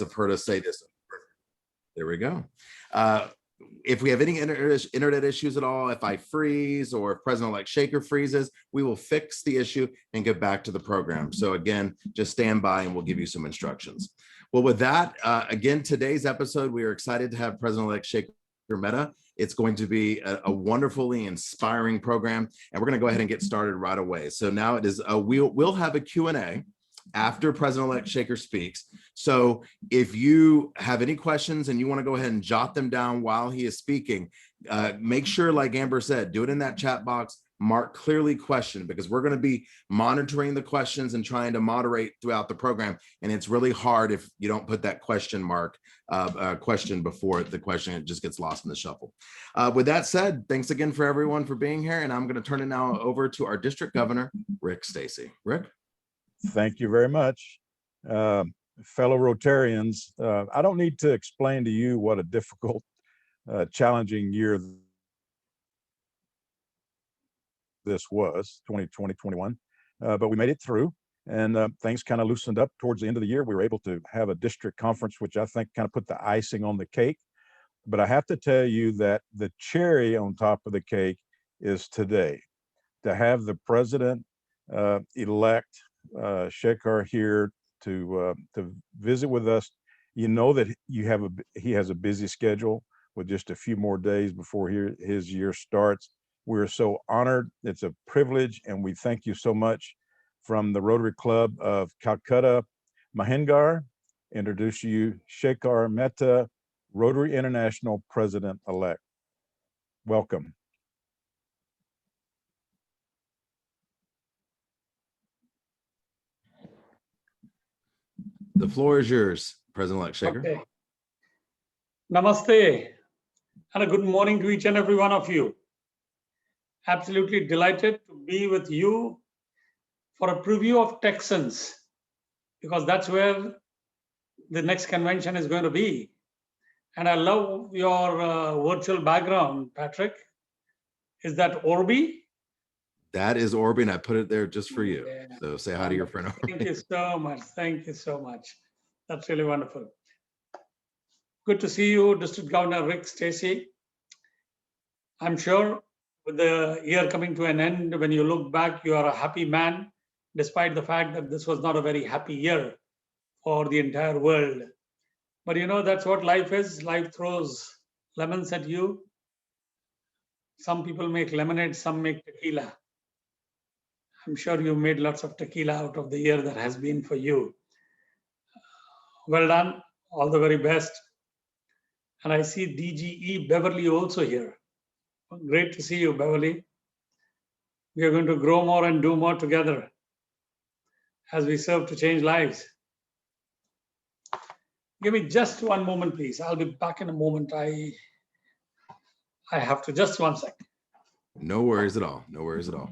have heard us say this. There we go. If we have any internet issues at all, if I freeze or if President-elect Shekhar freezes, we will fix the issue and get back to the program. So again, just stand by and we'll give you some instructions. Well, with that, again, today's episode, we are excited to have President-elect Shekhar Mehta. It's going to be a wonderfully inspiring program, and we're going to go ahead and get started right away. So now it is, we'll have a Q&A after President-elect Shekhar speaks. So if you have any questions and you want to go ahead and jot them down while he is speaking, make sure, like Amber said, do it in that chat box, mark clearly question, because we're going to be monitoring the questions and trying to moderate throughout the program. And it's really hard if you don't put that question mark question before the question, it just gets lost in the shuffle. With that said, thanks again for everyone for being here. And I'm going to turn it now over to our district governor, Rick Stacy. Rick. Thank you very much. Fellow Rotarians, I don't need to explain to you what a difficult, challenging year this was, 2020-21, but we made it through, and things kind of loosened up towards the end of the year. We were able to have a district conference, which I think kind of put the icing on the cake. But I have to tell you that the cherry on top of the cake is today, to have the President-elect Shekhar here to visit with us. You know that he has a busy schedule with just a few more days before his year starts. We're so honored. It's a privilege, and we thank you so much. From the Rotary Club of Calcutta, Mahengar, introduce you Shekhar Mehta, Rotary International President-elect. Welcome. The floor is yours, President-elect Shekhar. Okay. Namaste, and a good morning to each and every one of you. Absolutely delighted to be with you for a preview of Texans, because that's where the next convention is going to be. And I love your virtual background, Patrick. Is that Orby? That is Orby, and I put it there just for you. Yeah. So say hi to your friend Orby. Thank you so much. Thank you so much. That's really wonderful. Good to see you, District Governor Rick Stacy. I'm sure with the year coming to an end, when you look back, you are a happy man, despite the fact that this was not a very happy year for the entire world. But you know, that's what life is. Life throws lemons at you. Some people make lemonade, some make tequila. I'm sure you made lots of tequila out of the year that has been for you. Well done, all the very best. And I see DGE Beverly also here. Great to see you, Beverly. We are going to grow more and do more together as we serve to change lives. Give me just one moment, please. I'll be back in a moment. I have to, just one sec. No worries at all. No worries at all.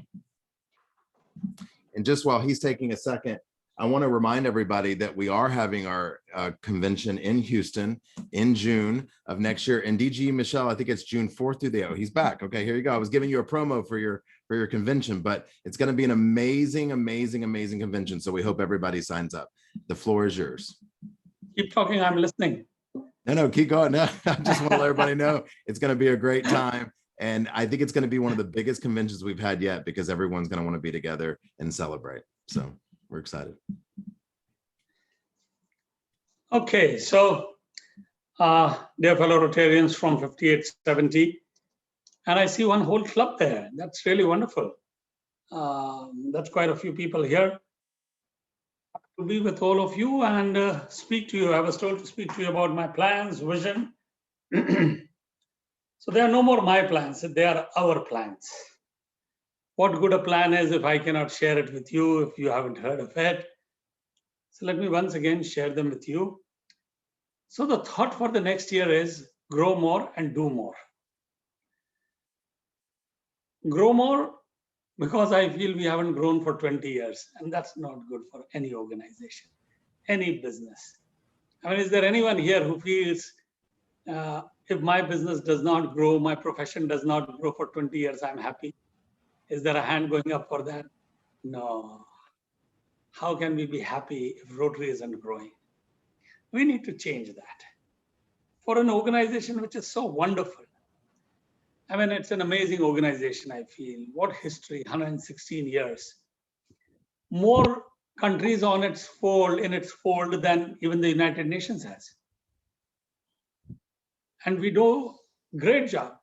And just while he's taking a second, I want to remind everybody that we are having our convention in Houston in June of next year. And DG Michelle, I think it's June 4th through the, oh, he's back. Okay, here you go. I was giving you a promo for your convention, but it's going to be an amazing, amazing, amazing convention. So we hope everybody signs up. The floor is yours. Keep talking, I'm listening. No, keep going. No, I just want to let everybody know it's going to be a great time. And I think it's going to be one of the biggest conventions we've had yet, because everyone's going to want to be together and celebrate. So we're excited. Okay, so dear fellow Rotarians from 5870, and I see one whole club there. That's really wonderful. That's quite a few people here to be with all of you and speak to you. I was told to speak to you about my plans, vision. So they are no more my plans, they are our plans. What good a plan is if I cannot share it with you, if you haven't heard of it. So let me once again share them with you. So the thought for the next year is grow more and do more. Grow more because I feel we haven't grown for 20 years, and that's not good for any organization, any business. I mean, is there anyone here who feels if my business does not grow, my profession does not grow for 20 years, I'm happy? Is there a hand going up for that? No. How can we be happy if Rotary isn't growing? We need to change that. For an organization which is so wonderful. I mean, it's an amazing organization, I feel. What history, 116 years. More countries in its fold than even the United Nations has. And we do a great job.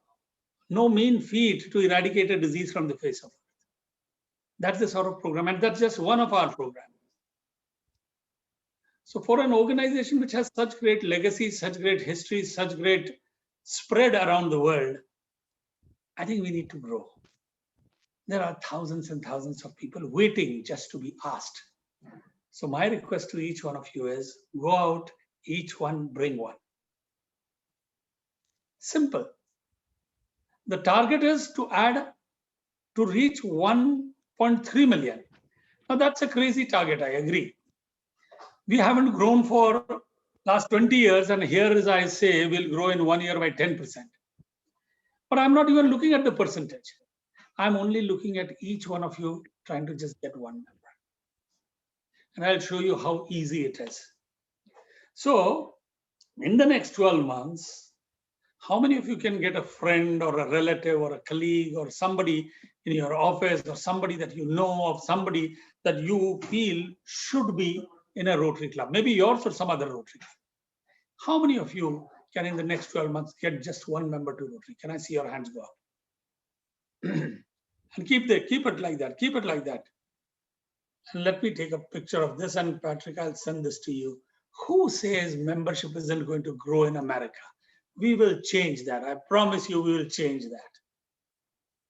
No mean feat to eradicate a disease from the face of earth. That's the sort of program, and that's just one of our programs. So for an organization which has such great legacy, such great history, such great spread around the world, I think we need to grow. There are thousands and thousands of people waiting just to be asked. So my request to each one of you is go out, each one bring one. Simple. The target is to reach 1.3 million. Now that's a crazy target, I agree. We haven't grown for last 20 years, and here is I say we'll grow in 1 year by 10%. But I'm not even looking at the percentage. I'm only looking at each one of you trying to just get one member. And I'll show you how easy it is. So in the next 12 months, how many of you can get a friend or a relative or a colleague or somebody in your office or somebody that you know of, somebody that you feel should be in a Rotary club, maybe yours or some other Rotary club? How many of you can in the next 12 months get just one member to Rotary? Can I see your hands go up? And keep it like that, keep it like that. And let me take a picture of this, and Patrick, I'll send this to you. Who says membership isn't going to grow in America? We will change that. I promise you we will change that.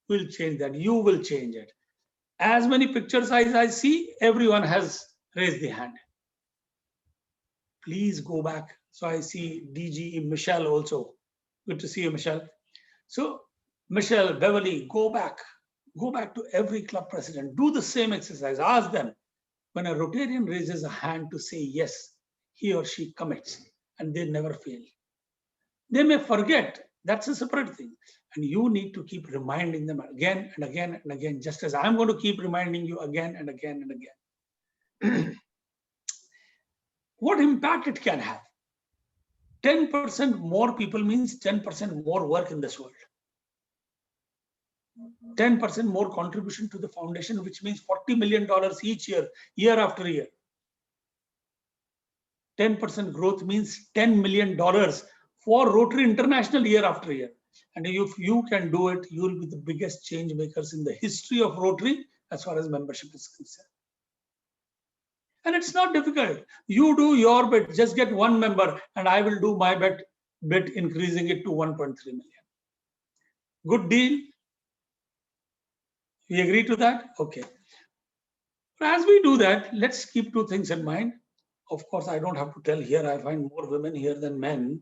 We'll change that. You will change it. As many pictures as I see, everyone has raised the hand. Please go back. So I see DG Michelle also. Good to see you, Michelle. So Michelle, Beverly, go back. Go back to every club president. Do the same exercise. Ask them. When a Rotarian raises a hand to say yes, he or she commits, and they never fail. They may forget. That's a separate thing. And you need to keep reminding them again and again and again, just as I'm going to keep reminding you again and again and again. What impact it can have? 10% more people means 10% more work in this world. 10% more contribution to the foundation, which means $40 million each year, year after year. 10% growth means $10 million for Rotary International year after year. And if you can do it, you will be the biggest change makers in the history of Rotary as far as membership is concerned. And it's not difficult. You do your bit, just get one member, and I will do my bit increasing it to 1.3 million. Good deal? We agree to that? Okay. But as we do that, let's keep two things in mind. Of course, I don't have to tell here, I find more women here than men,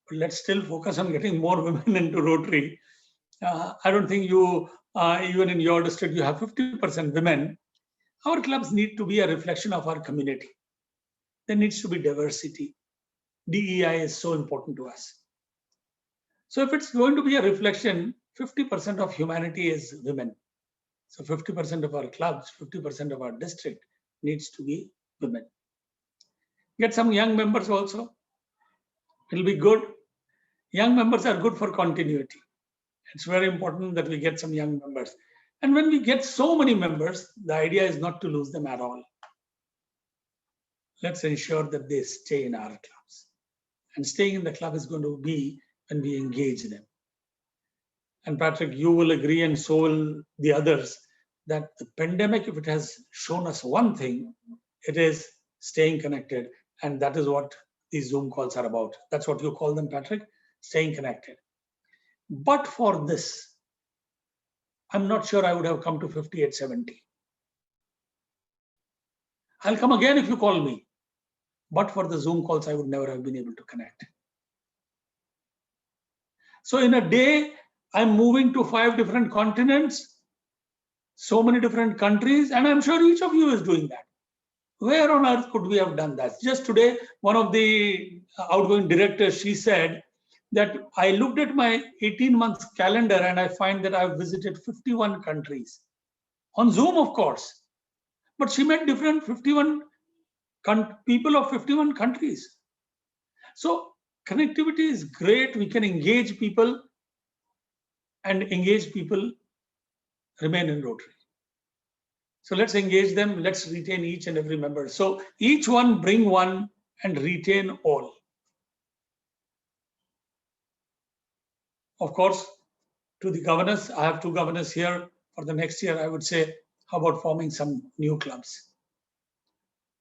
but let's still focus on getting more women into Rotary. I don't think you, even in your district, you have 50% women. Our clubs need to be a reflection of our community. There needs to be diversity. DEI is so important to us. So if it's going to be a reflection, 50% of humanity is women. So 50% of our clubs, 50% of our district needs to be women. Get some young members also. It'll be good. Young members are good for continuity. It's very important that we get some young members. And when we get so many members, the idea is not to lose them at all. Let's ensure that they stay in our clubs. And staying in the club is going to be when we engage them. And Patrick, you will agree, and so will the others, that the pandemic, if it has shown us one thing, it is staying connected. And that is what these Zoom calls are about. That's what you call them, Patrick, staying connected. But for this, I'm not sure I would have come to 58, 70. I'll come again if you call me. But for the Zoom calls, I would never have been able to connect. So in a day, I'm moving to 5 different continents, so many different countries, and I'm sure each of you is doing that. Where on earth could we have done that? Just today, one of the outgoing directors, she said that I looked at my 18 months calendar and I find that I've visited 51 countries. On Zoom, of course. But she met different 51 people of 51 countries. So connectivity is great. We can engage people, and engaged people remain in Rotary. So let's engage them. Let's retain each and every member. So each one bring one and retain all. Of course, to the governors, I have 2 governors here. For the next year, I would say, how about forming some new clubs?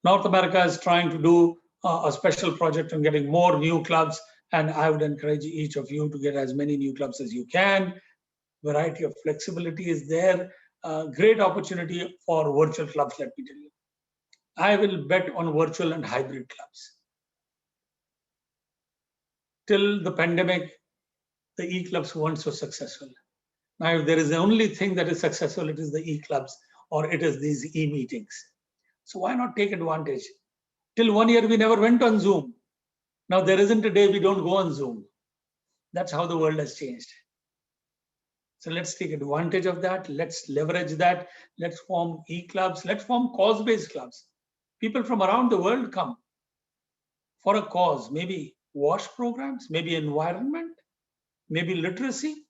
North America is trying to do a special project on getting more new clubs, and I would encourage each of you to get as many new clubs as you can. Variety of flexibility is there. Great opportunity for virtual clubs, let me tell you. I will bet on virtual and hybrid clubs. Till the pandemic, the e-clubs weren't so successful. Now, if there is the only thing that is successful, it is the e-clubs or it is these e-meetings. So why not take advantage? Till 1 year, we never went on Zoom. Now, there isn't a day we don't go on Zoom. That's how the world has changed. So let's take advantage of that. Let's leverage that. Let's form e-clubs. Let's form cause-based clubs. People from around the world come for a cause, maybe WASH programs, maybe environment, maybe literacy.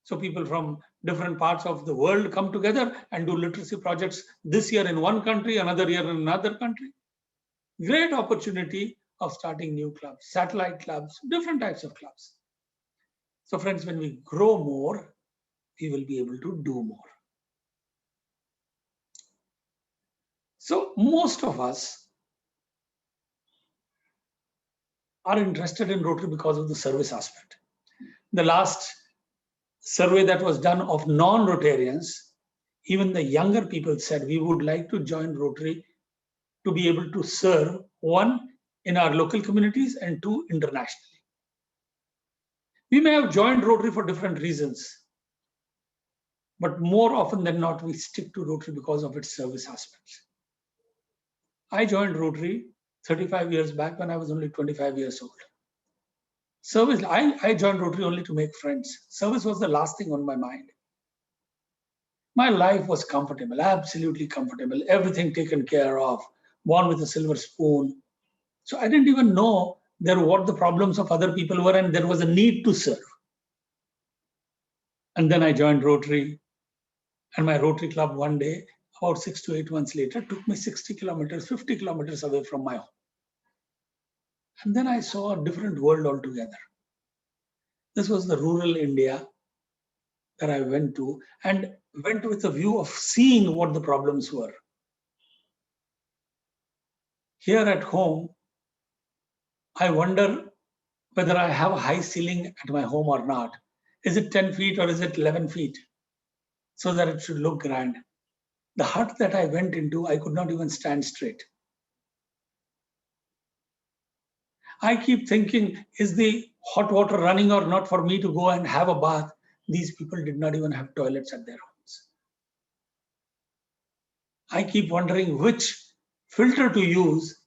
So people from different parts of the world come together and do literacy projects this year in one country, another year in another country. Great opportunity of starting new clubs, satellite clubs, different types of clubs. So friends, when we grow more, we will be able to do more. So most of us are interested in Rotary because of the service aspect. The last survey that was done of non-Rotarians, even the younger people said, we would like to join Rotary to be able to serve, 1, in our local communities and 2, internationally. We may have joined Rotary for different reasons, but more often than not, we stick to Rotary because of its service aspects. I joined Rotary 35 years back when I was only 25 years old. Service, I joined Rotary only to make friends. Service was the last thing on my mind. My life was comfortable, absolutely comfortable, everything taken care of, born with a silver spoon. So I didn't even know what the problems of other people were, and there was a need to serve. And then I joined Rotary, and my Rotary club one day, about 6 to 8 months later, took me 60 kilometers, 50 kilometers away from my home. And then I saw a different world altogether. This was the rural India that I went to, and went with a view of seeing what the problems were. Here at home, I wonder whether I have a high ceiling at my home or not. Is it 10 feet or is it 11 feet? So that it should look grand. The hut that I went into, I could not even stand straight. I keep thinking, is the hot water running or not for me to go and have a bath? These people did not even have toilets at their homes. I keep wondering which filter to use.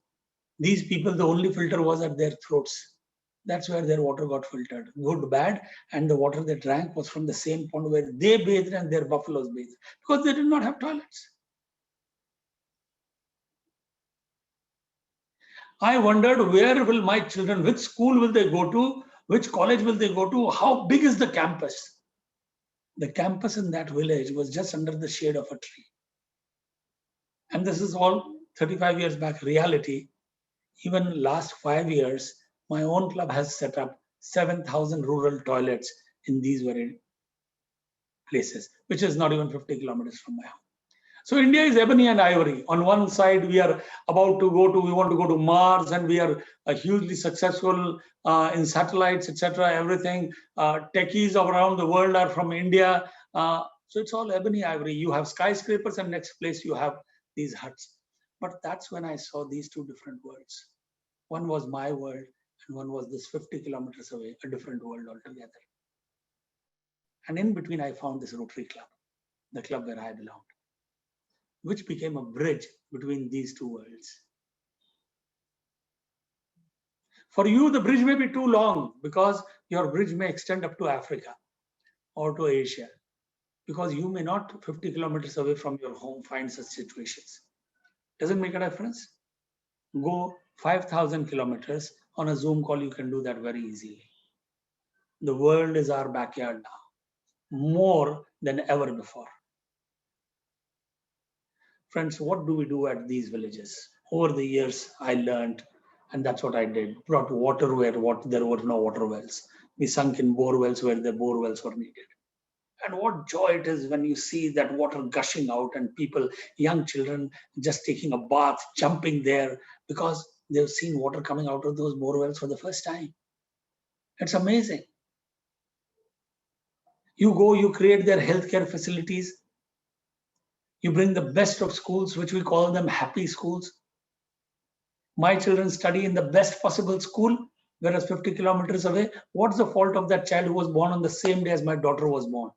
These people, the only filter was at their throats. That's where their water got filtered, good, bad, and the water they drank was from the same pond where they bathed and their buffaloes bathed, because they did not have toilets. I wondered, where will my children, which school will they go to, which college will they go to, how big is the campus? The campus in that village was just under the shade of a tree. And this is all 35 years back reality. Even last 5 years, my own club has set up 7,000 rural toilets in these very places, which is not even 50 kilometers from my home. So India is ebony and ivory. On one side, we are about to go to, we want to go to Mars, and we are hugely successful in satellites, etc. Everything. Techies around the world are from India. So it's all ebony ivory. You have skyscrapers, and next place you have these huts. But that's when I saw these 2 different worlds. One was my world, and one was this 50 kilometers away, a different world altogether. And in between, I found this Rotary Club, the club where I belonged, which became a bridge between these 2 worlds. For you, the bridge may be too long, because your bridge may extend up to Africa or to Asia, because you may not 50 kilometers away from your home find such situations. Doesn't make a difference. Go 5,000 kilometers On a Zoom call, you can do that very easily. The world is our backyard now, more than ever before. Friends, what do we do at these villages? Over the years, I learned, and that's what I did. Brought water where there were no water wells. We sunk in bore wells where the bore wells were needed. And what joy it is when you see that water gushing out and people, young children, just taking a bath, jumping there because they've seen water coming out of those bore wells for the first time. It's amazing. You go, you create their healthcare facilities. You bring the best of schools, which we call them happy schools. My children study in the best possible school, whereas 50 kilometers away. What's the fault of that child who was born on the same day as my daughter was born?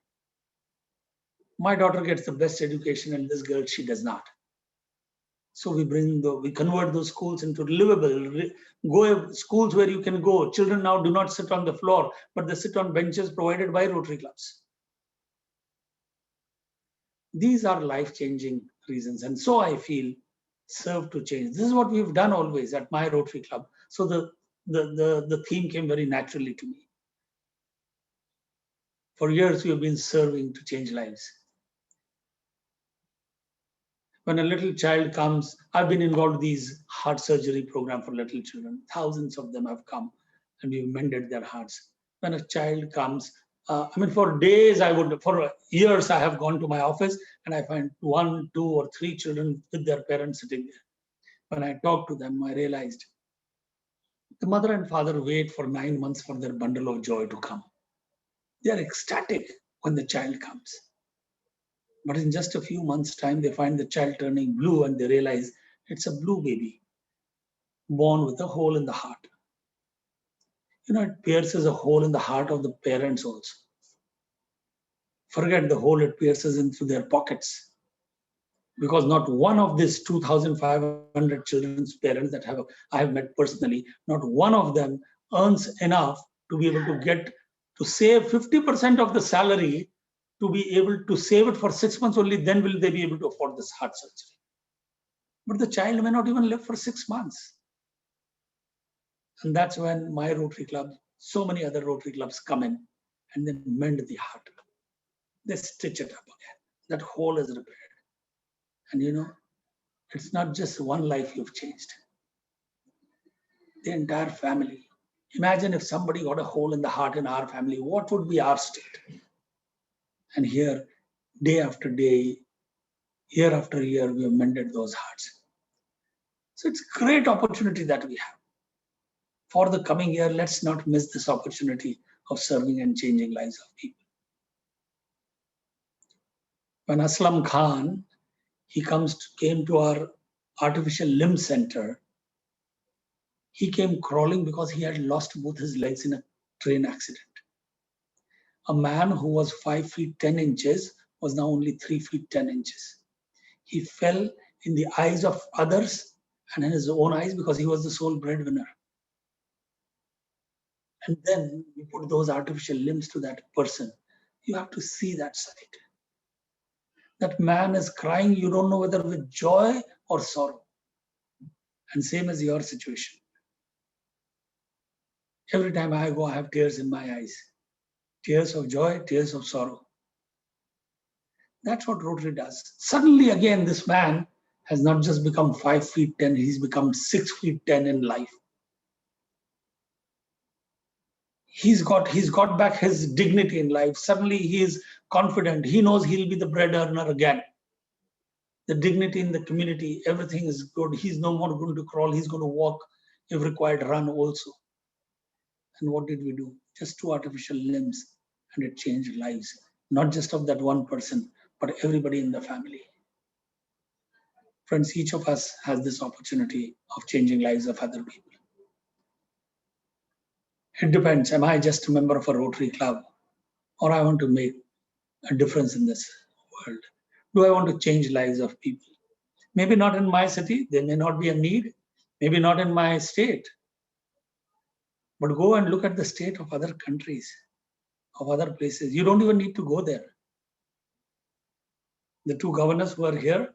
My daughter gets the best education and this girl, she does not. So we convert those schools into livable, schools where you can go. Children now do not sit on the floor, but they sit on benches provided by Rotary clubs. These are life-changing reasons. And so I feel serve to change. This is what we've done always at my Rotary Club. So the theme came very naturally to me. For years, we have been serving to change lives. When a little child comes, I've been involved in these heart surgery program for little children. Thousands of them have come and we've mended their hearts. When a child comes, for days, for years, I have gone to my office and I find 1, 2, or 3 children with their parents sitting there. When I talk to them, I realized the mother and father wait for 9 months for their bundle of joy to come. They are ecstatic when the child comes. But in just a few months' time, they find the child turning blue and they realize it's a blue baby born with a hole in the heart. It pierces a hole in the heart of the parents also. Forget the hole it pierces into their pockets. Because not one of these 2,500 children's parents that I have met personally, not one of them earns enough to be able to save 50% of the salary to be able to save it for 6 months. Only then will they be able to afford this heart surgery. But the child may not even live for 6 months. And that's when my Rotary Club, so many other Rotary clubs come in and then mend the heart. They stitch it up again. That hole is repaired. And it's not just one life you've changed. The entire family. Imagine if somebody got a hole in the heart in our family, what would be our state? And here, day after day, year after year, we have mended those hearts. So it's a great opportunity that we have. For the coming year, let's not miss this opportunity of serving and changing lives of people. When Aslam Khan, he came to our artificial limb center, he came crawling because he had lost both his legs in a train accident. A man who was 5 feet 10 inches was now only 3 feet 10 inches. He fell in the eyes of others and in his own eyes because he was the sole breadwinner. And then we put those artificial limbs to that person. You have to see that sight. That man is crying, you don't know whether with joy or sorrow. And same as your situation. Every time I go, I have tears in my eyes. Tears of joy, tears of sorrow. That's what Rotary does. Suddenly again, this man has not just become 5 feet 10, he's become 6 feet 10 in life. He's got back his dignity in life. Suddenly he is confident. He knows he'll be the bread earner again. The dignity in the community, everything is good. He's no more going to crawl. He's going to walk, if required, run also. And what did we do? Just 2 artificial limbs, and it changed lives. Not just of that one person, but everybody in the family. Friends, each of us has this opportunity of changing lives of other people. It depends. Am I just a member of a Rotary Club, or I want to make a difference in this world? Do I want to change lives of people? Maybe not in my city. There may not be a need. Maybe not in my state. But go and look at the state of other countries, of other places. You don't even need to go there. The 2 governors who are here,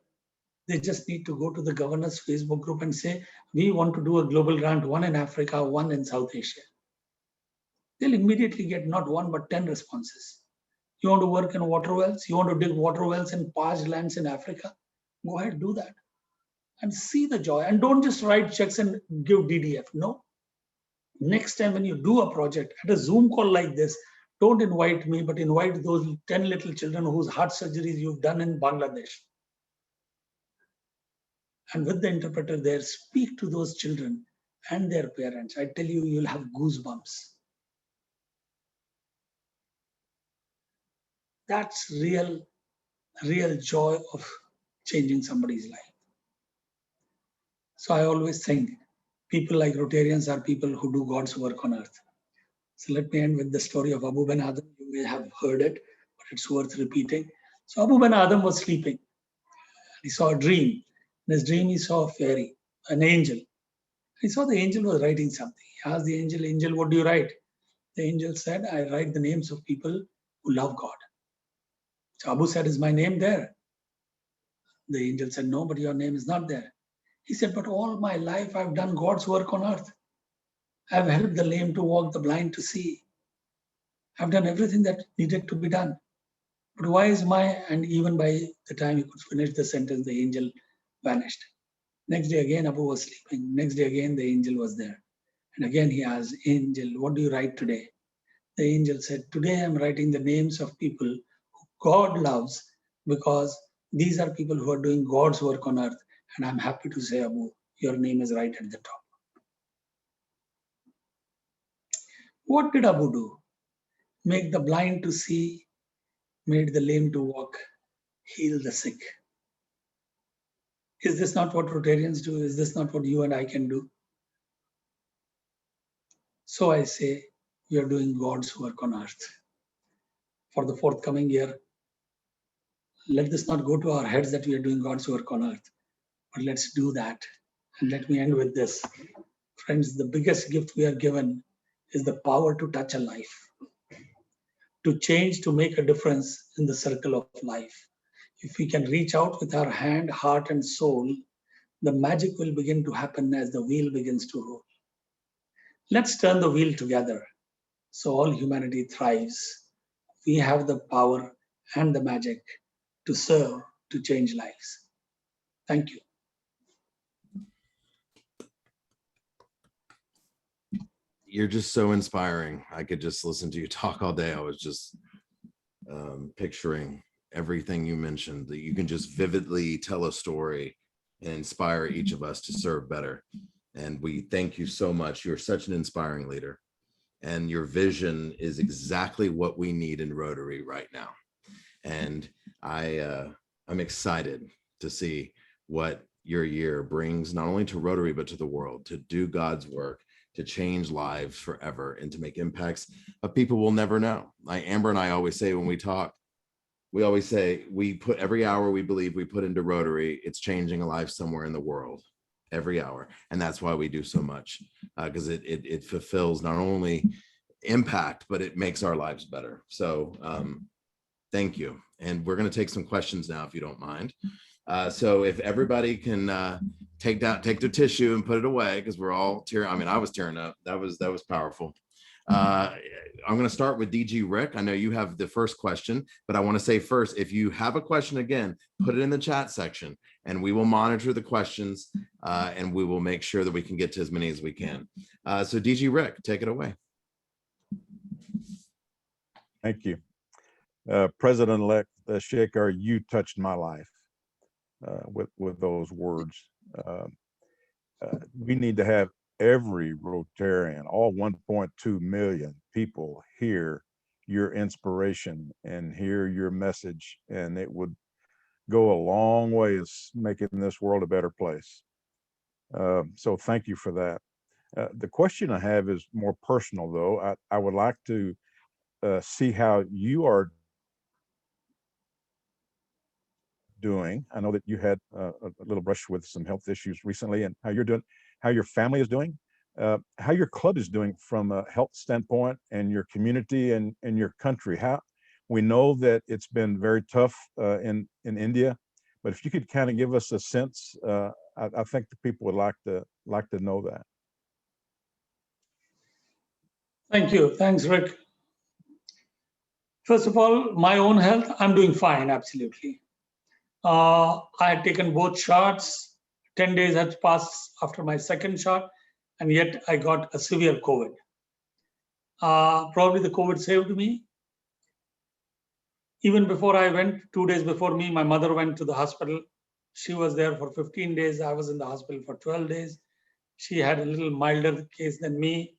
They just need to go to the governor's Facebook group and say, we want to do a global grant, one in Africa, one in South Asia. They'll immediately get not one, but 10 responses. You want to work in water wells? You want to dig water wells in parched lands in Africa? Go ahead, do that. And see the joy. And don't just write checks and give DDF. No. Next time when you do a project at a Zoom call like this, don't invite me, but invite those 10 little children whose heart surgeries you've done in Bangladesh. And with the interpreter there, speak to those children and their parents. I tell you, you'll have goosebumps. That's real joy of changing somebody's life. So I always think people like Rotarians are people who do God's work on earth. So let me end with the story of Abu Ben Adam. You may have heard it, but it's worth repeating. So Abu Ben Adam was sleeping. He saw a dream. In his dream, he saw a fairy, an angel. He saw the angel was writing something. He asked the angel, "Angel, what do you write?" The angel said, "I write the names of people who love God." So Abu said, "Is my name there?" The angel said, "No, but your name is not there." He said, "But all my life I've done God's work on earth. I've helped the lame to walk, the blind to see. I've done everything that needed to be done. But why is my..." And even by the time he could finish the sentence, the angel vanished. Next day again, Abu was sleeping. Next day again, the angel was there. And again he asked, "Angel, what do you write today?" The angel said, "Today I'm writing the names of people who God loves, because these are people who are doing God's work on earth. And I'm happy to say, Abu, your name is right at the top." What did Abu do? Make the blind to see, made the lame to walk, heal the sick. Is this not what Rotarians do? Is this not what you and I can do? So I say, we are doing God's work on earth. For the forthcoming year, let this not go to our heads that we are doing God's work on earth, but let's do that. And let me end with this. Friends, the biggest gift we are given is the power to touch a life, to change, to make a difference in the circle of life. If we can reach out with our hand, heart, and soul, the magic will begin to happen as the wheel begins to roll. Let's turn the wheel together so all humanity thrives. We have the power and the magic to serve, to change lives. Thank you. You're just so inspiring. I could just listen to you talk all day. I was just picturing everything you mentioned, that you can just vividly tell a story and inspire each of us to serve better. And we thank you so much. You're such an inspiring leader, and your vision is exactly what we need in Rotary right now. And I'm excited to see what your year brings, not only to Rotary, but to the world, to do God's work, to change lives forever, and to make impacts of people we'll never know. Like Amber and I always say when we talk, we always say we put every hour we believe we put into Rotary, it's changing a life somewhere in the world every hour. And that's why we do so much, because it fulfills not only impact, but it makes our lives better. So thank you. And we're going to take some questions now, if you don't mind. So if everybody can take the tissue and put it away, because we're all tearing. I mean, I was tearing up. That was powerful. I'm going to start with DG Rick. I know you have the first question, but I want to say first, if you have a question, again, put it in the chat section and we will monitor the questions and we will make sure that we can get to as many as we can. So DG Rick, take it away. Thank you. President-elect Shekhar, you touched my life with those words. We need to have every Rotarian, all 1.2 million people, hear your inspiration and hear your message, and it would go a long way as making this world a better place. So thank you for that. The question I have is more personal, though. I would like to see how you are doing. I know that you had a little brush with some health issues recently, and how you're doing, how your family is doing, how your club is doing from a health standpoint, and your community and your country. How we know that it's been very tough in India, But if you could kind of give us a sense, I think the people would like to know that. Thank you. Thanks, Rick. First of all, my own health, I'm doing fine, absolutely. I had taken both shots. 10 days had passed after my second shot, and yet I got a severe COVID. Probably the COVID saved me. Even before I went, 2 days before me, my mother went to the hospital. She was there for 15 days. I was in the hospital for 12 days. She had a little milder case than me.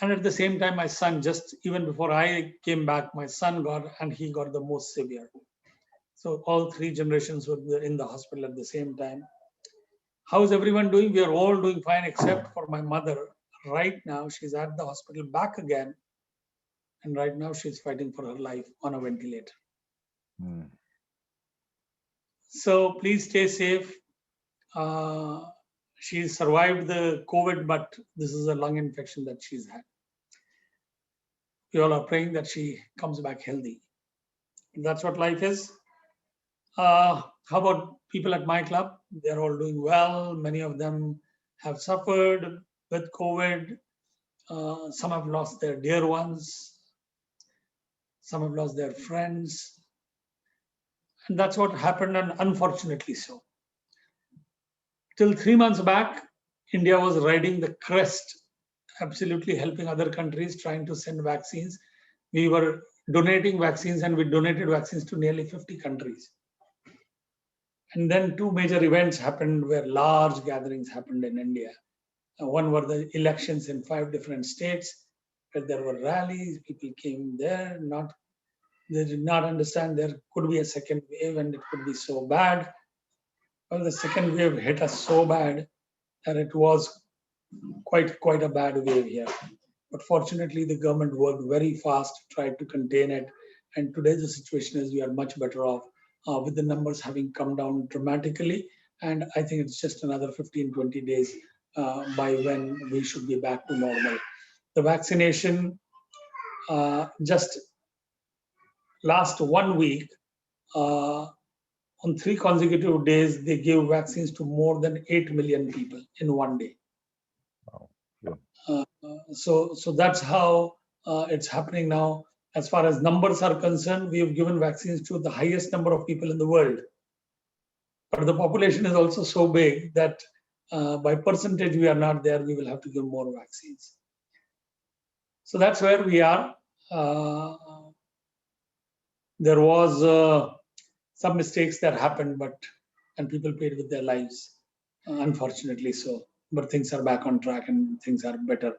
And at the same time, my son, just even before I came back, my son got, and he got the most severe. So all three generations were in the hospital at the same time. How's everyone doing? We are all doing fine, except for my mother. Right now, she's at the hospital back again. And right now she's fighting for her life on a ventilator. So please stay safe. She survived the COVID, but this is a lung infection that she's had. We all are praying that she comes back healthy. That's what life is. How about people at my club? They're all doing well. Many of them have suffered with COVID. Some have lost their dear ones. Some have lost their friends. And that's what happened, and unfortunately so. Till 3 months back, India was riding the crest, absolutely helping other countries, trying to send vaccines. We were donating vaccines, and we donated vaccines to nearly 50 countries. And then two major events happened where large gatherings happened in India. One were the elections in 5 different states, where there were rallies, people came there, they did not understand there could be a second wave and it could be so bad. Well, the second wave hit us so bad that it was quite a bad wave here. But fortunately, the government worked very fast, tried to contain it. And today the situation is we are much better off with the numbers having come down dramatically. And I think it's just another 15, 20 days by when we should be back to normal. The vaccination, just last 1 week, on 3 consecutive days, they gave vaccines to more than 8 million people in 1 day. Wow. Yeah. So that's how it's happening now. As far as numbers are concerned, we have given vaccines to the highest number of people in the world. But the population is also so big that by percentage, we are not there. We will have to give more vaccines. So that's where we are. There was some mistakes that happened, and people paid with their lives, unfortunately so. But things are back on track and things are better.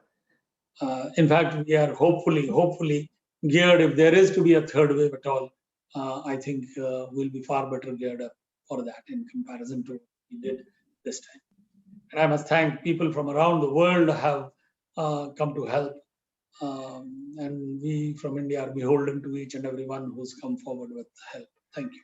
In fact, we are hopefully geared. If there is to be a third wave at all, I think we'll be far better geared up for that in comparison to what we did this time. And I must thank people from around the world have come to help. And we from India are beholden to each and everyone who's come forward with help. Thank you.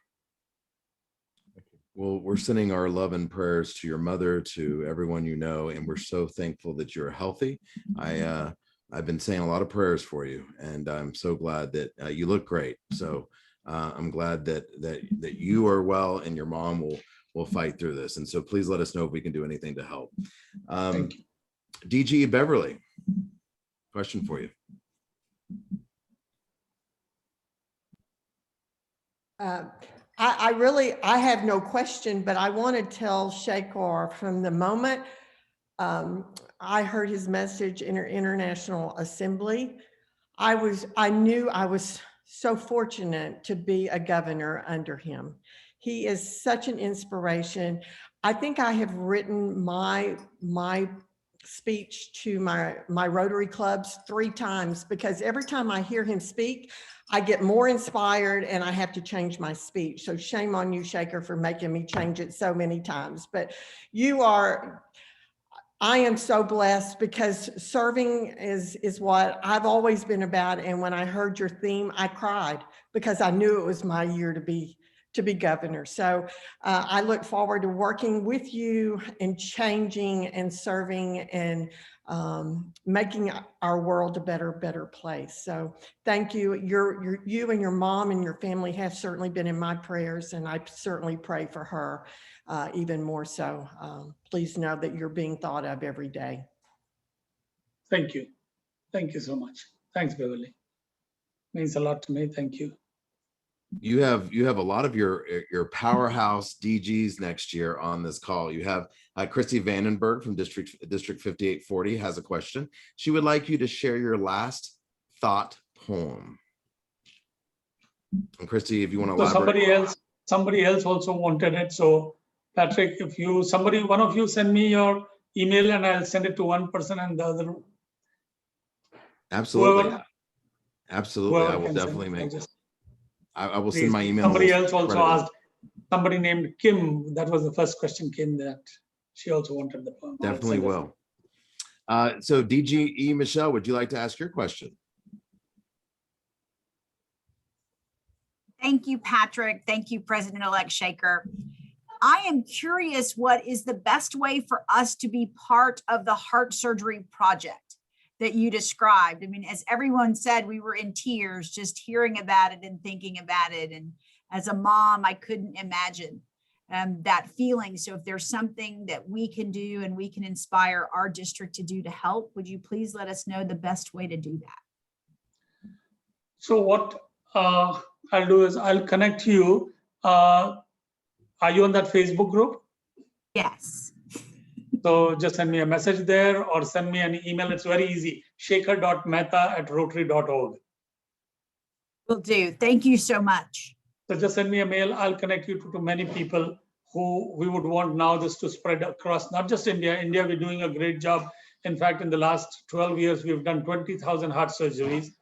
Well, we're sending our love and prayers to your mother, to everyone you know, and we're so thankful that you're healthy. I've been saying a lot of prayers for you, and I'm so glad that you look great. So I'm glad that you are well, and your mom will fight through this. And so please let us know if we can do anything to help. Thank you. DG Beverly, question for you. I have no question, but I want to tell Shekhar from the moment I heard his message in our International Assembly, I knew I was so fortunate to be a governor under him. He is such an inspiration. I think I have written my speech to my Rotary clubs 3 times, because every time I hear him speak, I get more inspired and I have to change my speech. So shame on you, Shekhar, for making me change it so many times. But I am so blessed, because serving is what I've always been about. And when I heard your theme, I cried, because I knew it was my year to be governor. So I look forward to working with you and changing and serving and making our world a better place. So thank you. You and your mom and your family have certainly been in my prayers, and I certainly pray for her even more so. Please know that you're being thought of every day. Thank you. Thank you so much. Thanks, Beverly. Means a lot to me. Thank you. You have a lot of your powerhouse DGs next year on this call. You have Christy Vandenberg from District 5840 has a question. She would like you to share your last thought poem. And Christy, if you want to elaborate. Somebody else also wanted it. So Patrick, if one of you send me your email and I'll send it to one person and the other. Absolutely. Absolutely. Whoever I will can definitely send it. make. I will send my email. Somebody else also asked, somebody named Kim. That was the first question, Kim, that she also wanted the poem. Definitely will. So DGE Michelle, would you like to ask your question? Thank you, Patrick. Thank you, President-elect Shekhar. I am curious, what is the best way for us to be part of the heart surgery project that you described? I mean, as everyone said, we were in tears just hearing about it and thinking about it. And as a mom, I couldn't imagine that feeling. So if there's something that we can do and we can inspire our district to do to help, would you please let us know the best way to do that? So what I'll do is I'll connect you. Are you on that Facebook group? Yes. So just send me a message there or send me an email. It's very easy. shekhar.mehta@rotary.org. Will do. Thank you so much. So just send me a mail. I'll connect you to many people who we would want now this to spread across, not just India. India, we're doing a great job. In fact, in the last 12 years, we've done 20,000 heart surgeries.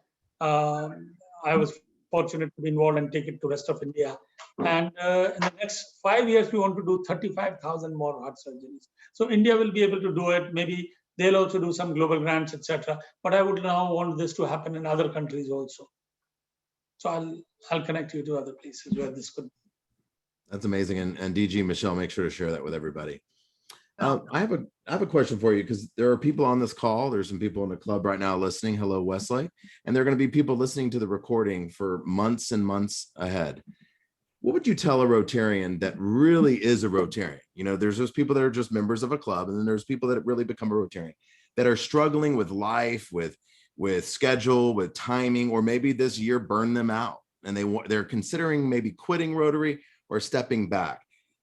I was fortunate to be involved and take it to rest of India. And in the next 5 years, we want to do 35,000 more heart surgeries. So India will be able to do it. Maybe they'll also do some global grants, etc. But I would now want this to happen in other countries also. So I'll connect you to other places where this could. That's amazing. And DG Michelle, make sure to share that with everybody. I have a question for you, because there are people on this call. There's some people in the club right now listening. Hello, Wesley. And there are going to be people listening to the recording for months and months ahead. What would you tell a Rotarian that really is a Rotarian? You know, there's those people that are just members of a club, and then there's people that really become a Rotarian that are struggling with life, with schedule, with timing, or maybe this year burned them out and they're considering maybe quitting Rotary or stepping back.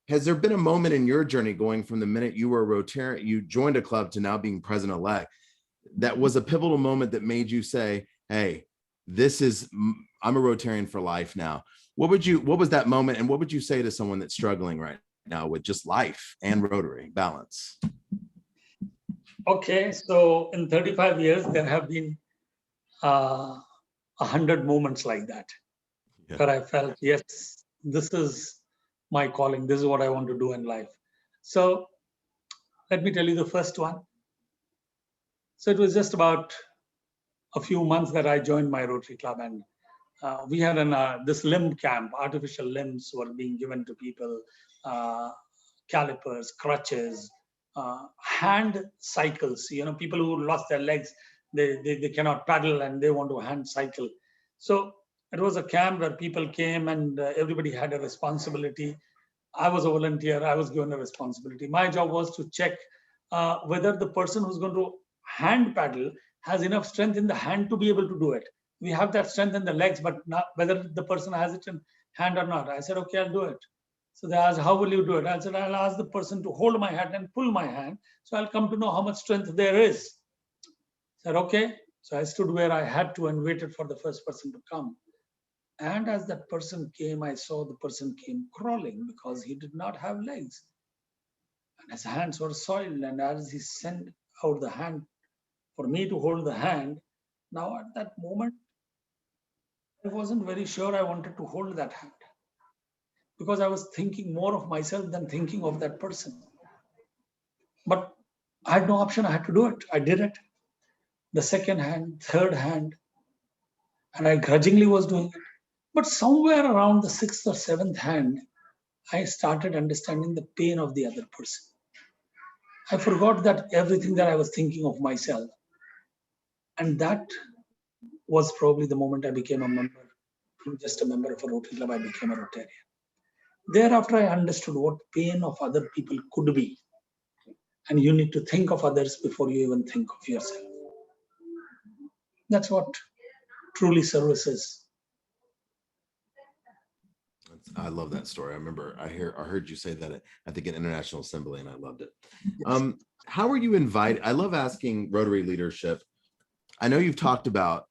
Has there been a moment in your journey going from the minute you were a Rotarian, you joined a club, to now being president-elect, that was a pivotal moment that made you say, hey, I'm a Rotarian for life now? What was that moment, and what would you say to someone that's struggling right now with just life and Rotary balance? Okay, so in 35 years, there have been 100 moments like that, where I felt, yes, this is my calling. This is what I want to do in life. So let me tell you the first one. So it was just about a few months that I joined my Rotary Club, and we had this limb camp. Artificial limbs were being given to people, calipers, crutches, hand cycles. You know, people who lost their legs, they cannot paddle and they want to hand cycle. So it was a camp where people came and everybody had a responsibility. I was a volunteer. I was given a responsibility. My job was to check whether the person who's going to hand paddle has enough strength in the hand to be able to do it. We have that strength in the legs, but not whether the person has it in hand or not. I said, okay, I'll do it. So they asked, how will you do it? I said, I'll ask the person to hold my hand and pull my hand. So I'll come to know how much strength there is. I said, okay. So I stood where I had to and waited for the first person to come. And as that person came, I saw the person came crawling because he did not have legs. And his hands were soiled. And as he sent out the hand for me to hold the hand, now at that moment, I wasn't very sure I wanted to hold that hand, because I was thinking more of myself than thinking of that person. But I had no option. I had to do it. I did it. The second hand, third hand, and I grudgingly was doing it. But somewhere around the sixth or seventh hand, I started understanding the pain of the other person. I forgot that everything that I was thinking of myself. And that was probably the moment I became a member, just a member of a Rotary Club, I became a Rotarian. Thereafter, I understood what pain of other people could be. And you need to think of others before you even think of yourself. That's what truly service is. I love that story. I remember I heard you say that at, I think, an International Assembly, and I loved it. Yes. How were you invited? I love asking Rotary leadership. I know you've talked about,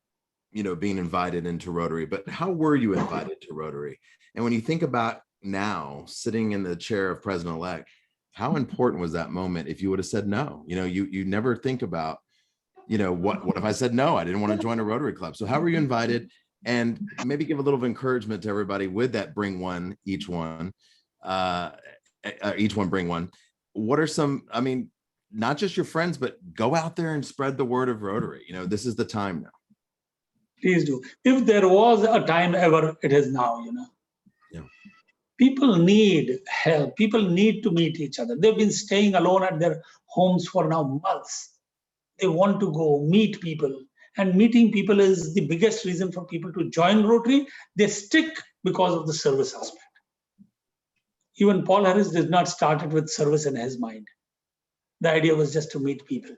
being invited into Rotary, but how were you invited to Rotary? And when you think about now sitting in the chair of president-elect, how important was that moment if you would have said no? You never think about, what if I said no, I didn't want to join a Rotary Club. So how were you invited? And maybe give a little encouragement to everybody with that bring one, each one bring one. What are some, not just your friends, but go out there and spread the word of Rotary. This is the time now. Please do. If there was a time ever, it is now, Yeah. People need help. People need to meet each other. They've been staying alone at their homes for now months. They want to go meet people. And meeting people is the biggest reason for people to join Rotary. They stick because of the service aspect. Even Paul Harris did not start it with service in his mind. The idea was just to meet people.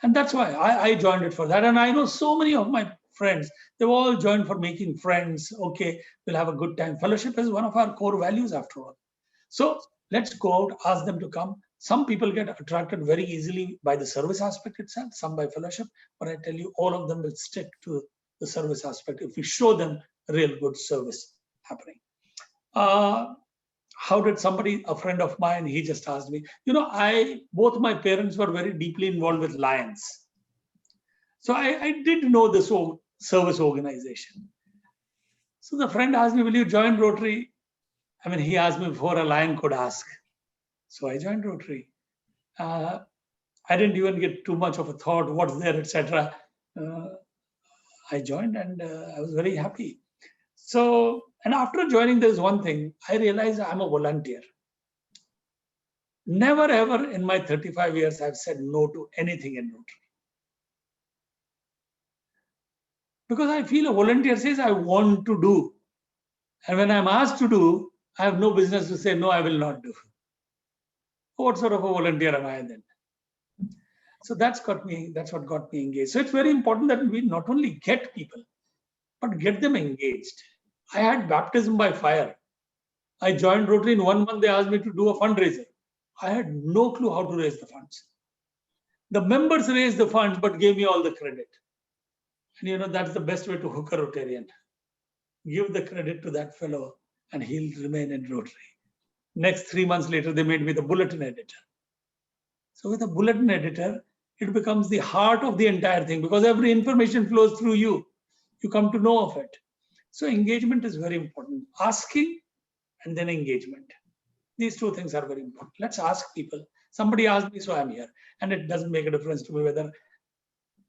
And that's why I joined it for that. And I know so many of my friends, they've all joined for making friends. Okay, we'll have a good time. Fellowship is one of our core values after all. So let's go out, ask them to come. Some people get attracted very easily by the service aspect itself, some by fellowship. But I tell you, all of them will stick to the service aspect if we show them real good service happening. How did a friend of mine, he just asked me, both my parents were very deeply involved with Lions. So I did know this service organization. So the friend asked me, will you join Rotary? He asked me before a Lion could ask. So I joined Rotary. I didn't even get too much of a thought, what's there, etc. I joined and I was very happy. So, and after joining, there's one thing, I realized I'm a volunteer. Never ever in my 35 years, I've said no to anything in Rotary. Because I feel a volunteer says, I want to do. And when I'm asked to do, I have no business to say, no, I will not do. What sort of a volunteer am I then? So that's what got me engaged. So it's very important that we not only get people, but get them engaged. I had baptism by fire. I joined Rotary in 1 month. They asked me to do a fundraiser. I had no clue how to raise the funds. The members raised the funds, but gave me all the credit. And that's the best way to hook a Rotarian. Give the credit to that fellow and he'll remain in Rotary. Next 3 months later, they made me the bulletin editor. So with a bulletin editor, it becomes the heart of the entire thing because every information flows through you. You come to know of it. So engagement is very important. Asking and then engagement. These two things are very important. Let's ask people. Somebody asked me, so I'm here. And it doesn't make a difference to me whether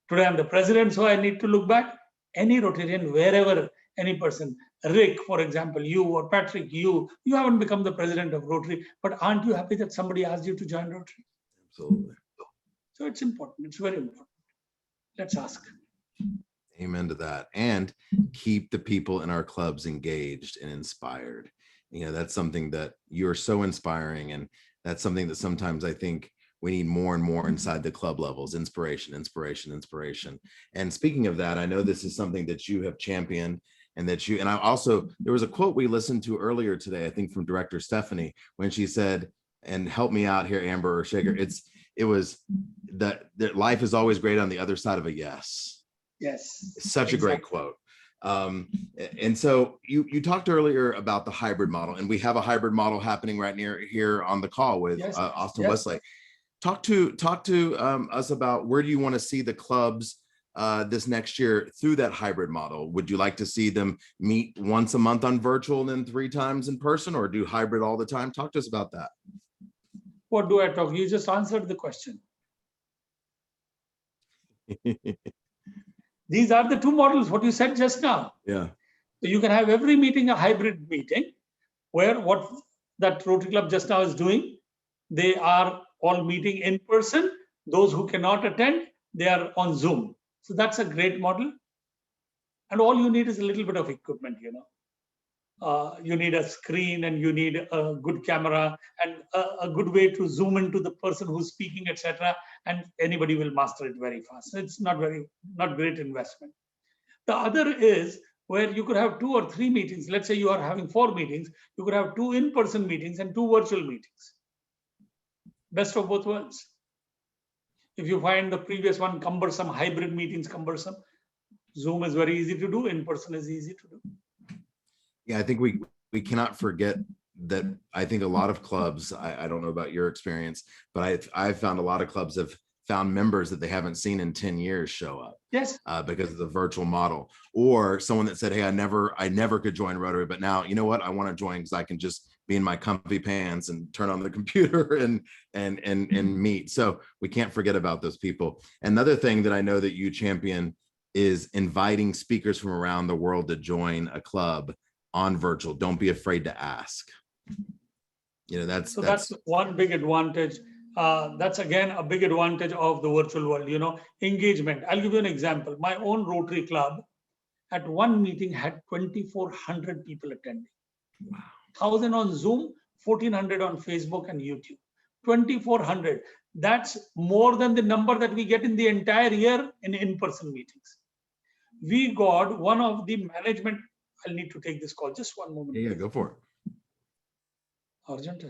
today I'm the president, so I need to look back. Any Rotarian, wherever any person, Rick, for example, you or Patrick, you haven't become the president of Rotary, but aren't you happy that somebody asked you to join Rotary? Absolutely. So it's important. It's very important. Let's ask. Amen to that. And keep the people in our clubs engaged and inspired. That's something that you're so inspiring. And that's something that sometimes I think we need more and more inside the club levels, inspiration. And speaking of that, I know this is something that you have championed and I also, there was a quote we listened to earlier today, I think from Director Stephanie, when she said, and help me out here, Amber or Shekhar, it was that life is always great on the other side of a yes. Yes. It's such a great quote. And so you talked earlier about the hybrid model, and we have a hybrid model happening right here on the call with Austin Westlake. Talk to us about where do you want to see the clubs this next year through that hybrid model? Would you like to see them meet once a month on virtual and then 3 times in person, or do hybrid all the time? Talk to us about that. What do I talk? You just answered the question. These are the 2 models, what you said just now. Yeah. So you can have every meeting a hybrid meeting where what that Rotary Club just now is doing, they are all meeting in person. Those who cannot attend, they are on Zoom. So that's a great model. And all you need is a little bit of equipment, you need a screen and you need a good camera and a good way to zoom into the person who's speaking, etc. And anybody will master it very fast. So it's not great investment. The other is where you could have 2 or 3 meetings. Let's say you are having 4 meetings. You could have 2 in-person meetings and 2 virtual meetings. Best of both worlds. If you find the previous one cumbersome, hybrid meetings cumbersome, Zoom is very easy to do. In-person is easy to do. Yeah, I think we cannot forget that. I think a lot of clubs, I don't know about your experience, but I've found a lot of clubs have found members that they haven't seen in 10 years show up. Yes. Because of the virtual model, or someone that said, hey, I never could join Rotary, but now, you know what, I want to join because I can just be in my comfy pants and turn on the computer and meet. So we can't forget about those people. Another thing that I know that you champion is inviting speakers from around the world to join a club on virtual. Don't be afraid to ask. That's one big advantage. That's again a big advantage of the virtual world, engagement. I'll give you an example. My own Rotary Club at one meeting had 2,400 people attending. Wow. 1,000 on Zoom, 1,400 on Facebook and YouTube. 2,400. That's more than the number that we get in the entire year in-person meetings. We got one of the management. I'll need to take this call. Just one moment. Yeah, go for it. Urgent.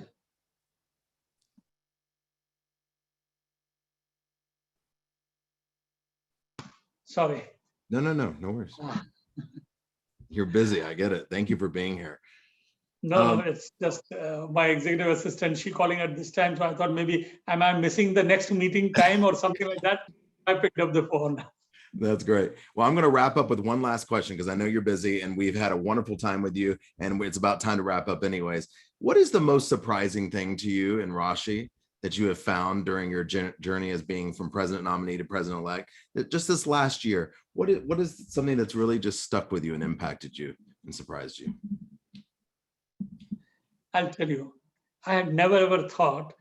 Sorry. No worries. You're busy. I get it. Thank you for being here. No, it's just my executive assistant. She calling at this time. So I thought maybe am I missing the next meeting time or something like that? I picked up the phone. That's great. Well, I'm going to wrap up with one last question because I know you're busy and we've had a wonderful time with you and it's about time to wrap up anyways. What is the most surprising thing to you and Rashi that you have found during your journey as being from president nominee to president-elect, just this last year? What is something that's really just stuck with you and impacted you and surprised you? I'll tell you, I had never ever thought,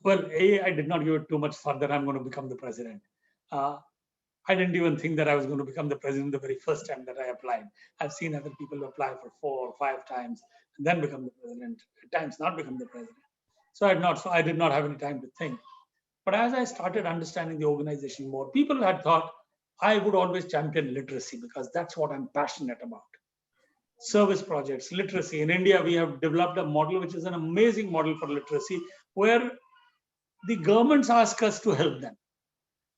well, I did not give it too much thought that I'm going to become the president. I didn't even think that I was going to become the president the very first time that I applied. I've seen other people apply for 4 or 5 times and then become the president, at times not become the president. So I did not have any time to think. But as I started understanding the organization more, people had thought I would always champion literacy because that's what I'm passionate about. Service projects, literacy. In India, we have developed a model which is an amazing model for literacy where the governments ask us to help them.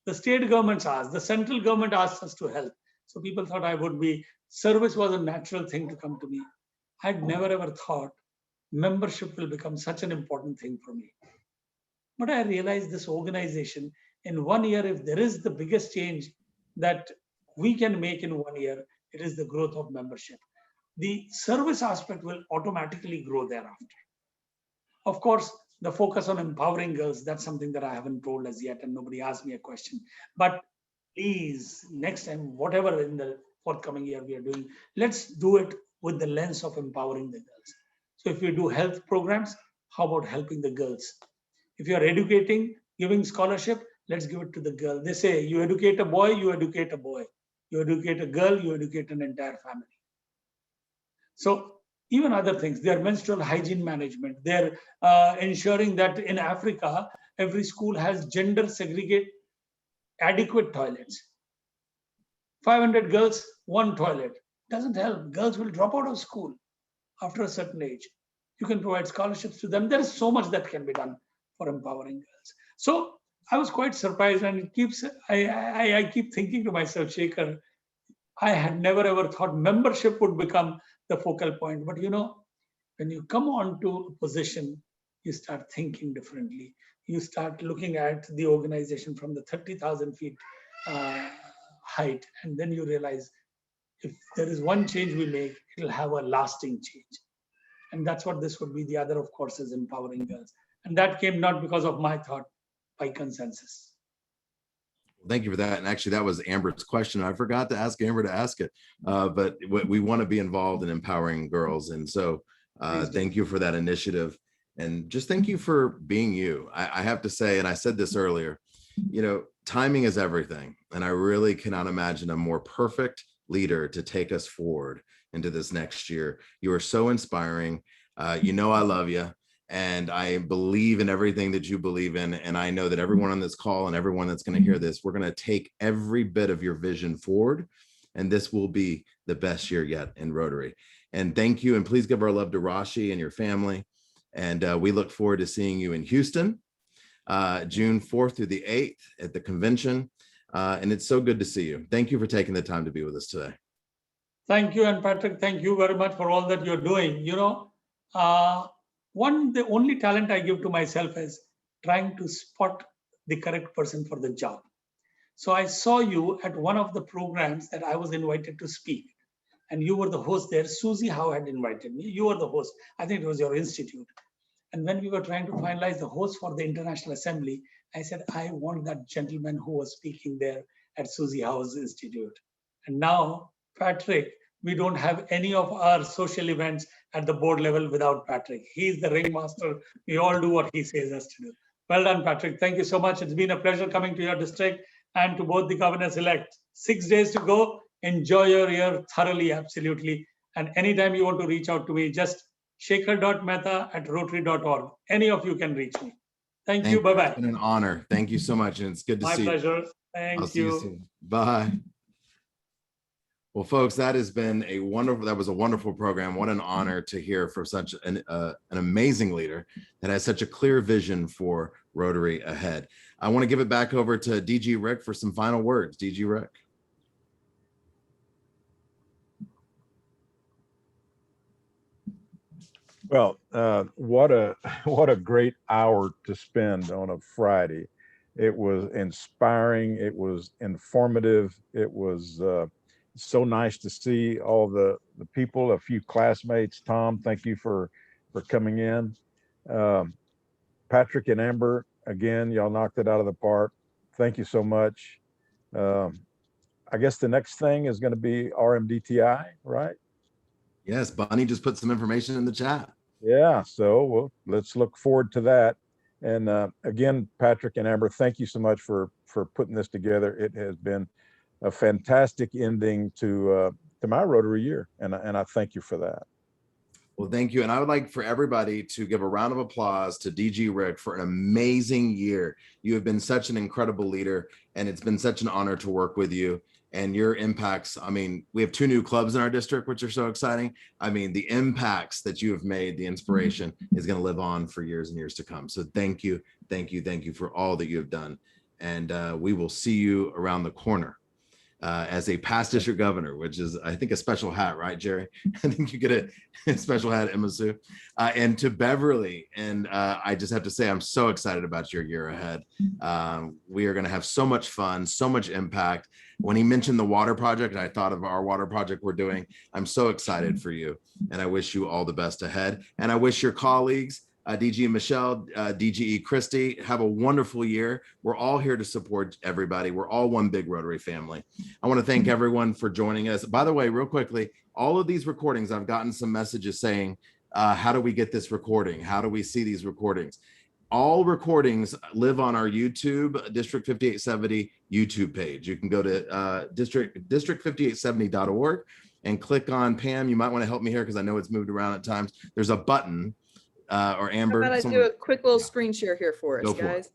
The state governments ask, the central government asks us to help. So people thought service was a natural thing to come to me. I'd never ever thought membership will become such an important thing for me. But I realized this organization in 1 year, if there is the biggest change that we can make in 1 year, it is the growth of membership. The service aspect will automatically grow thereafter. Of course, the focus on empowering girls, that's something that I haven't told as yet and nobody asked me a question. But please, next time, whatever in the forthcoming year we are doing, let's do it with the lens of empowering the girls. So if you do health programs, how about helping the girls? If you are educating, giving scholarship, let's give it to the girl. They say you educate a boy, you educate a boy. You educate a girl, you educate an entire family. So even other things, their menstrual hygiene management, they're ensuring that in Africa, every school has gender segregate adequate toilets. 500 girls, 1 toilet. Doesn't help. Girls will drop out of school after a certain age. You can provide scholarships to them. There is so much that can be done for empowering girls. So I was quite surprised, and I keep thinking to myself, Shekhar, I had never ever thought membership would become the focal point. But when you come on to a position, you start thinking differently. You start looking at the organization from the 30,000 feet height. And then you realize if there is one change we make, it'll have a lasting change. And that's what this would be. The other, of course, is empowering girls. And that came not because of my thought, by consensus. Thank you for that. And actually, that was Amber's question. I forgot to ask Amber to ask it, but we want to be involved in empowering girls. And so thank you for that initiative. And just thank you for being you. I have to say, and I said this earlier, you know, timing is everything. And I really cannot imagine a more perfect leader to take us forward into this next year. You are so inspiring. You know, I love you. And I believe in everything that you believe in. And I know that everyone on this call and everyone that's going to hear this, we're going to take every bit of your vision forward. And this will be the best year yet in Rotary. And thank you. And please give our love to Rashi and your family. And we look forward to seeing you in Houston, June 4th through the 8th at the convention. And it's so good to see you. Thank you for taking the time to be with us today. Thank you. And Patrick, thank you very much for all that you're doing. You know, the only talent I give to myself is trying to spot the correct person for the job. So I saw you at one of the programs that I was invited to speak, and you were the host there. Susie Howe had invited me. You were the host. I think it was your institute. And when we were trying to finalize the host for the International Assembly, I said, I want that gentleman who was speaking there at Susie Howe's institute. And now, Patrick, we don't have any of our social events at the board level without Patrick. He's the ringmaster. We all do what he says us to do. Well done, Patrick. Thank you so much. It's been a pleasure coming to your district and to both the governors-elect. 6 days to go. Enjoy your year thoroughly, absolutely. And anytime you want to reach out to me, just shekhar.mehta@rotary.org. Any of you can reach me. Thank you. Bye-bye. It's been an honor. Thank you so much. And it's good to My see you. pleasure. I'll Thank see you you. soon. Bye. Well, folks, that was a wonderful program. What an honor to hear from such an amazing leader that has such a clear vision for Rotary ahead. I want to give it back over to DG Rick for some final words. DG Rick. Well, what a great hour to spend on a Friday. It was inspiring. It was informative. It was so nice to see all the people, a few classmates. Tom, thank you for coming in. Patrick and Amber, again, y'all knocked it out of the park. Thank you so much. I guess the next thing is going to be RMDTI, right? Yes, Bonnie just put some information in the chat. Yeah, so let's look forward to that. And again, Patrick and Amber, thank you so much for putting this together. It has been a fantastic ending to my Rotary year, and I thank you for that. Well, thank you. And I would like for everybody to give a round of applause to DG Rick for an amazing year. You have been such an incredible leader, and it's been such an honor to work with you and your impacts. I mean, we have 2 new clubs in our district, which are so exciting. I mean, the impacts that you have made, the inspiration is going to live on for years and years to come. So thank you. Thank you. Thank you for all that you have done. And we will see you around the corner. As a past district governor, which is, I think, a special hat, right, Jerry? I think you get a special hat, Emasu. And to Beverly, and I just have to say, I'm so excited about your year ahead. We are going to have so much fun, so much impact. When he mentioned the water project, I thought of our water project we're doing. I'm so excited for you, and I wish you all the best ahead. And I wish your colleagues, DG Michelle, DGE Christie, have a wonderful year. We're all here to support everybody. We're all one big Rotary family. I want to thank everyone for joining us. By the way, real quickly, all of these recordings, I've gotten some messages saying, how do we get this recording? How do we see these recordings? All recordings live on our YouTube, District 5870 YouTube page. You can go to district5870.org and click on Pam. You might want to help me here because I know it's moved around at times. There's a button. Or Amber. How about I do a quick little screen share here for us, Go for it. guys?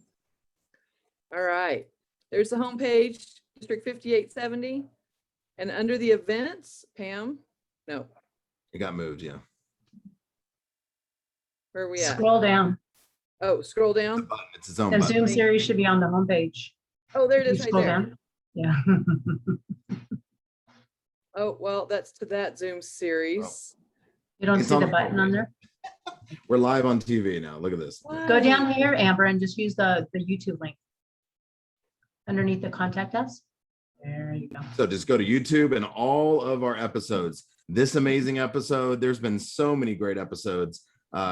All right, there's the homepage, District 5870. And under the events, Pam, no, It got moved, yeah. where are we at? Scroll down. Oh, scroll The down. button, it's its own The button. Zoom series should be on the homepage. Oh, there it You is right scroll there. down. Yeah. Oh, well, that's to that Zoom series. You don't It's see on the the button on homepage. there? We're live on TV now. Look at this. Go down here, Amber, and just use the YouTube link. Underneath the contact us. There you go. So just go to YouTube and all of our episodes. This amazing episode, there's been so many great episodes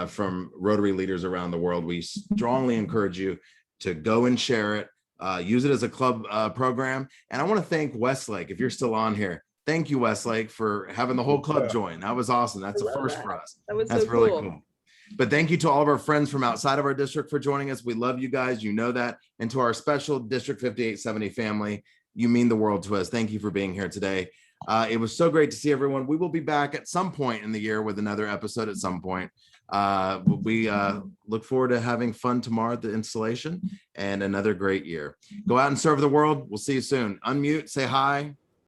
from Rotary leaders around the world. We strongly encourage you to go and share it, use it as a club program. And I want to thank Westlake, if you're still on here. Thank you, Westlake, for having the whole club join. That was awesome. That's a love first that. for us. That was That's so really cool. cool. But thank you to all of our friends from outside of our district for joining us. We love you guys. You know that. And to our special District 5870 family, you mean the world to us. Thank you for being here today. It was so great to see everyone. We will be back at some point in the year with another episode at some point. We look forward to having fun tomorrow at the installation and another great year. Go out and serve the world. We'll see you soon. Unmute, say hi.